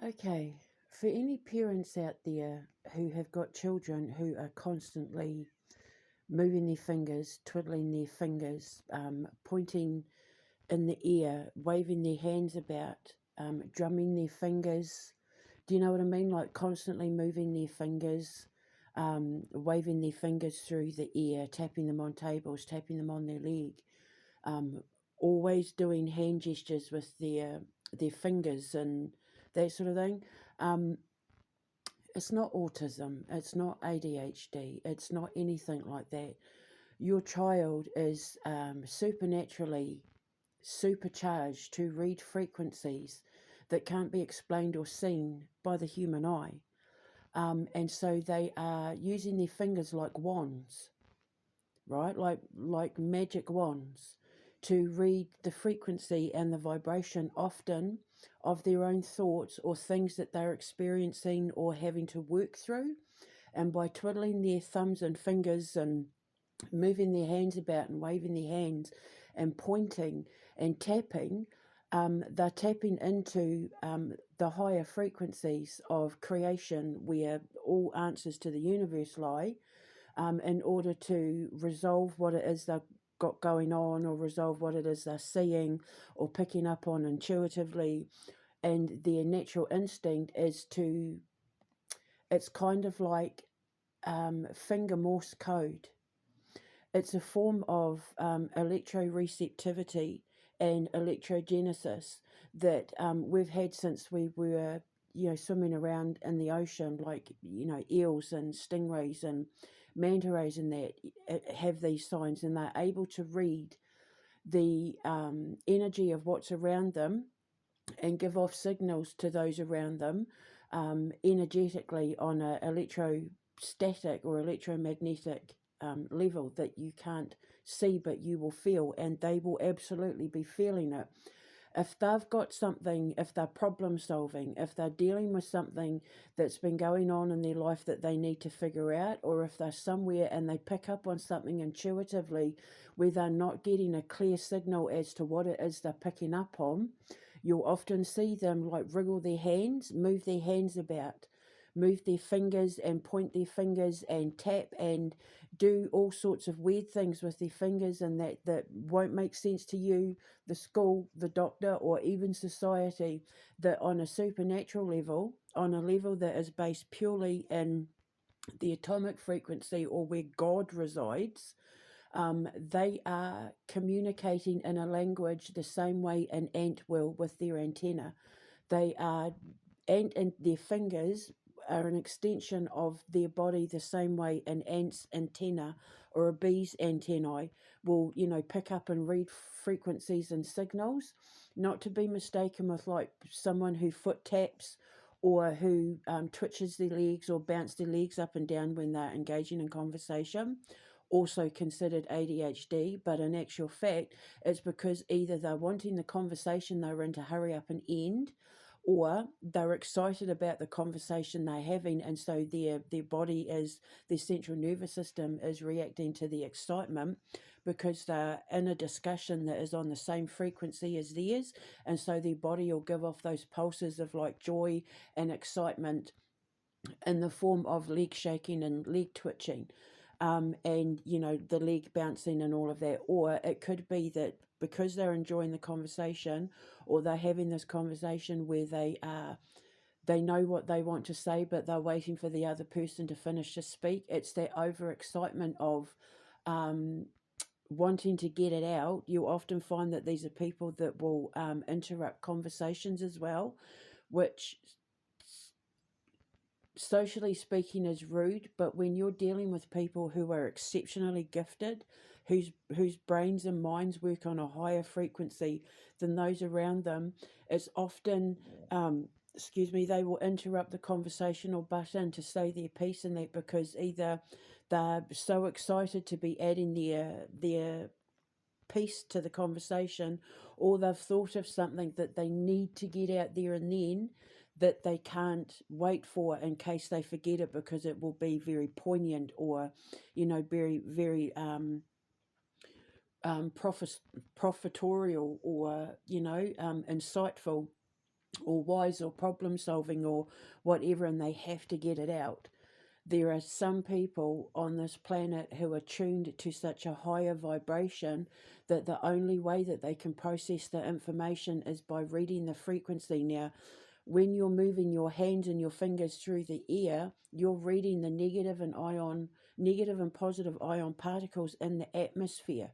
Okay, for any parents out there who have got children who are constantly moving their fingers, twiddling their fingers, pointing in the air, waving their hands about, drumming their fingers, do you know what I mean? Like constantly moving their fingers, waving their fingers through the air, tapping them on tables, tapping them on their leg, um, always doing hand gestures with their fingers and that sort of thing. Um, it's not autism, it's not ADHD, it's not anything like that. Your child is supernaturally supercharged to read frequencies that can't be explained or seen by the human eye. And so they are using their fingers like wands, right? Like magic wands to read the frequency and the vibration often of their own thoughts or things that they're experiencing or having to work through. And by twiddling their thumbs and fingers and moving their hands about and waving their hands and pointing and tapping, they're tapping into the higher frequencies of creation where all answers to the universe lie, in order to resolve what it is they've got going on or resolve what it is they're seeing or picking up on intuitively. And their natural instinct is to, it's kind of like finger Morse code. It's a form of electroreceptivity and electrogenesis that we've had since we were, swimming around in the ocean, like, eels and stingrays and manta rays and that have these signs, and they're able to read the energy of what's around them and give off signals to those around them energetically on a electrostatic or electromagnetic level that you can't see but you will feel, and they will absolutely be feeling it. If they've got something, if they're problem solving, if they're dealing with something that's been going on in their life that they need to figure out, or if they're somewhere and they pick up on something intuitively where they're not getting a clear signal as to what it is they're picking up on, you'll often see them like wriggle their hands, move their hands about, move their fingers and point their fingers and tap and do all sorts of weird things with their fingers, and that won't make sense to you, the school, the doctor, or even society, that on a supernatural level, on a level that is based purely in the atomic frequency or where God resides, they are communicating in a language the same way an ant will with their antenna. They are, ant and their fingers are an extension of their body the same way an ant's antenna or a bee's antennae will, pick up and read frequencies and signals, not to be mistaken with like someone who foot taps or who twitches their legs or bounce their legs up and down when they're engaging in conversation, also considered ADHD, but in actual fact, it's because either they're wanting the conversation they're in to hurry up and end, or they're excited about the conversation they're having, and so their body is, their central nervous system is reacting to the excitement because they're in a discussion that is on the same frequency as theirs, and so their body will give off those pulses of like joy and excitement in the form of leg shaking and leg twitching, and the leg bouncing and all of that. Or it could be that because they're enjoying the conversation, or they're having this conversation where they know what they want to say but they're waiting for the other person to finish to speak. It's that overexcitement of wanting to get it out. You often find that these are people that will interrupt conversations as well, which socially speaking is rude, but when you're dealing with people who are exceptionally gifted, whose brains and minds work on a higher frequency than those around them, it's often they will interrupt the conversation or butt in to say their piece in that, because either they're so excited to be adding their piece to the conversation, or they've thought of something that they need to get out there and then, that they can't wait for in case they forget it, because it will be very poignant or very very profit, profiteurial or insightful. or wise or problem solving or whatever, and they have to get it out. There are some people on this planet who are tuned to such a higher vibration that the only way that they can process the information is by reading the frequency. Now, when you're moving your hands and your fingers through the air, you're reading the negative and positive ion particles in the atmosphere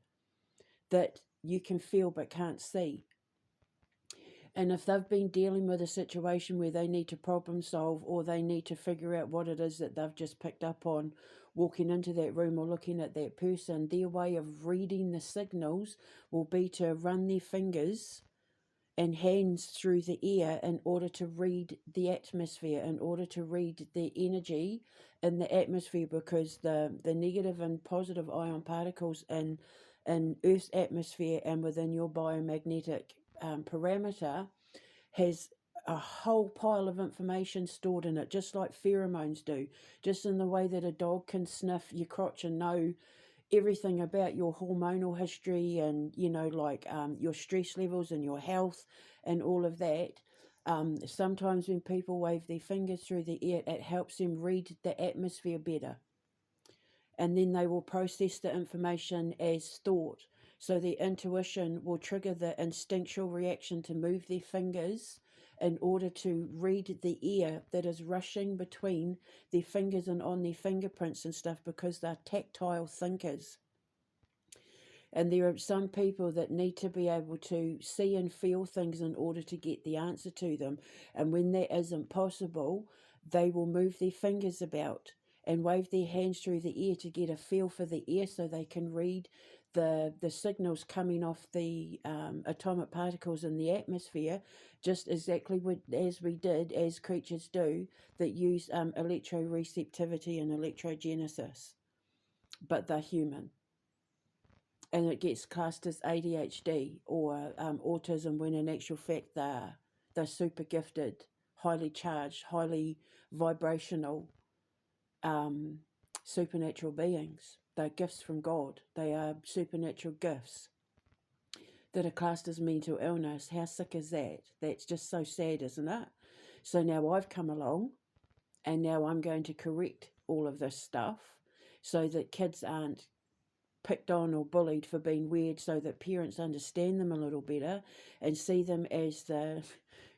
that you can feel but can't see. And if they've been dealing with a situation where they need to problem solve, or they need to figure out what it is that they've just picked up on walking into that room or looking at that person, their way of reading the signals will be to run their fingers and hands through the air in order to read the atmosphere, in order to read the energy in the atmosphere, because the negative and positive ion particles in Earth's atmosphere and within your biomagnetic parameter has a whole pile of information stored in it, just like pheromones do, just in the way that a dog can sniff your crotch and know everything about your hormonal history and, like your stress levels and your health and all of that. Sometimes when people wave their fingers through the air, it helps them read the atmosphere better. And then they will process the information as thought. So their intuition will trigger the instinctual reaction to move their fingers in order to read the air that is rushing between their fingers and on their fingerprints and stuff, because they're tactile thinkers. And there are some people that need to be able to see and feel things in order to get the answer to them. And when that isn't possible, they will move their fingers about and wave their hands through the air to get a feel for the air, so they can read the signals coming off the atomic particles in the atmosphere, just exactly as we did, as creatures do, that use electroreceptivity and electrogenesis. But they're human. And it gets classed as ADHD or autism, when in actual fact they're super gifted, highly charged, highly vibrational, supernatural beings. They're gifts from God. They are supernatural gifts that are classed as mental illness. How sick is that? That's just so sad, isn't it? So now I've come along, and now I'm going to correct all of this stuff so that kids aren't picked on or bullied for being weird, so that parents understand them a little better and see them as the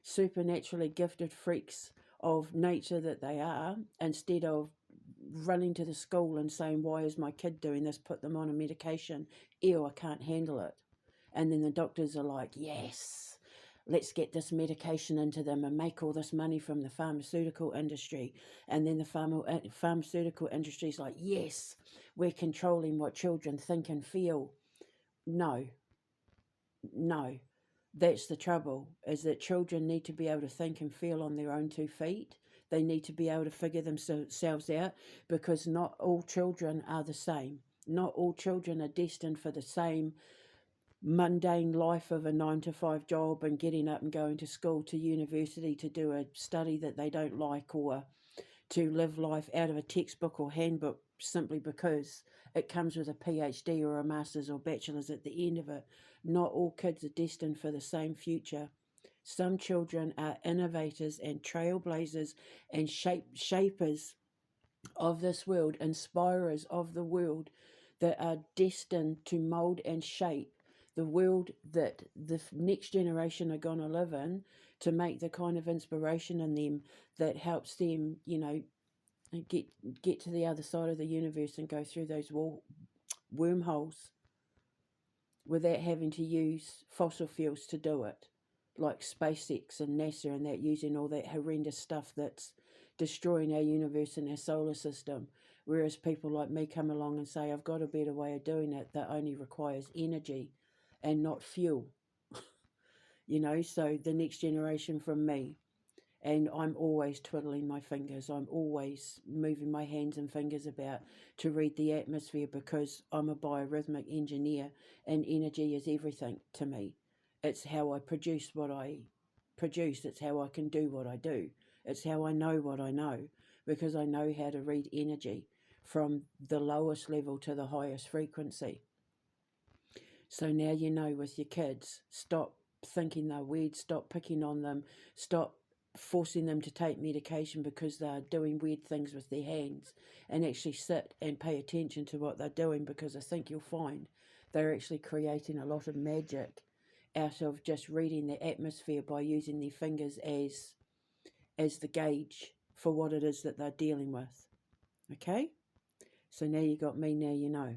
supernaturally gifted freaks of nature that they are, instead of running to the school and saying, why is my kid doing this? Put them on a medication. Ew, I can't handle it. And then the doctors are like, yes, let's get this medication into them and make all this money from the pharmaceutical industry. And then the pharmaceutical industry is like, yes, we're controlling what children think and feel. No, no. That's the trouble, is that children need to be able to think and feel on their own 2 feet. They need to be able to figure themselves out, because not all children are the same. Not all children are destined for the same mundane life of a 9 to 5 job and getting up and going to school, to university, to do a study that they don't like, or to live life out of a textbook or handbook simply because it comes with a PhD or a master's or bachelor's at the end of it. Not all kids are destined for the same future. Some children are innovators and trailblazers and shapers of this world, inspirers of the world, that are destined to mold and shape the world that the next generation are going to live in, to make the kind of inspiration in them that helps them, get to the other side of the universe and go through those wormholes without having to use fossil fuels to do it, like SpaceX and NASA and that, using all that horrendous stuff that's destroying our universe and our solar system. Whereas people like me come along and say, I've got a better way of doing it that only requires energy and not fuel. So the next generation from me, and I'm always twiddling my fingers. I'm always moving my hands and fingers about to read the atmosphere, because I'm a biorhythmic engineer, and energy is everything to me. It's how I produce what I produce. It's how I can do what I do. It's how I know what I know, because I know how to read energy from the lowest level to the highest frequency. So now with your kids, stop thinking they're weird, stop picking on them, stop forcing them to take medication because they're doing weird things with their hands, and actually sit and pay attention to what they're doing, because I think you'll find they're actually creating a lot of magic out of just reading the atmosphere by using their fingers as the gauge for what it is that they're dealing with. Okay? So now you got me, now you know.